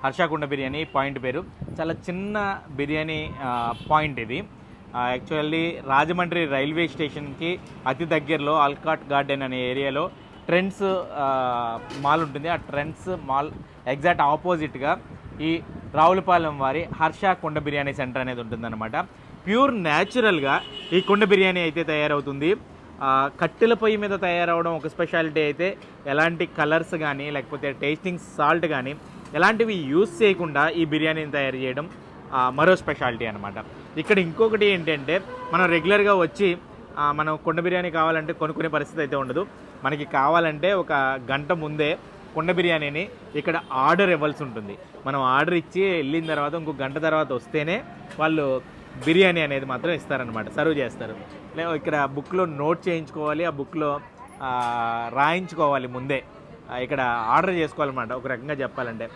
హర్ష కుండ బిర్యానీ పాయింట్ పేరు. చాలా చిన్న బిర్యానీ పాయింట్ ఇది. యాక్చువల్లీ రాజమండ్రి రైల్వే స్టేషన్కి అతి దగ్గరలో ఆల్కాట్ గార్డెన్ అనే ఏరియాలో ట్రెండ్స్ మాల్ ఉంటుంది. ఆ ట్రెండ్స్ మాల్ ఎగ్జాక్ట్ ఆపోజిట్గా ఈ రావులపాలెం వారి హర్ష కుండ బిర్యానీ సెంటర్ అనేది ఉంటుందన్నమాట. ప్యూర్ న్యాచురల్గా ఈ కుండ బిర్యానీ అయితే తయారవుతుంది. కట్టెల పొయ్యి మీద తయారవడం ఒక స్పెషాలిటీ అయితే, ఎలాంటి కలర్స్ కానీ లేకపోతే టేస్టింగ్ సాల్ట్ కానీ ఎలాంటివి యూస్ చేయకుండా ఈ బిర్యానీని తయారు చేయడం మరో స్పెషాలిటీ అనమాట. ఇక్కడ ఇంకొకటి ఏంటంటే, మనం రెగ్యులర్గా వచ్చి మనం కుండ బిర్యానీ కావాలంటే కొనుక్కునే పరిస్థితి అయితే ఉండదు. మనకి కావాలంటే ఒక గంట ముందే కుండ బిర్యానీని ఇక్కడ ఆర్డర్ ఇవ్వాల్సి ఉంటుంది. మనం ఆర్డర్ ఇచ్చి వెళ్ళిన తర్వాత ఇంకో గంట తర్వాత వస్తేనే వాళ్ళు బిర్యానీ అనేది మాత్రం ఇస్తారనమాట, సర్వ్ చేస్తారు. ఇక్కడ బుక్లో నోట్ చేయించుకోవాలి, ఆ బుక్లో రాయించుకోవాలి ముందే, ఇక్కడ ఆర్డర్ చేసుకోవాలన్నమాట ఒక రకంగా చెప్పాలంటే.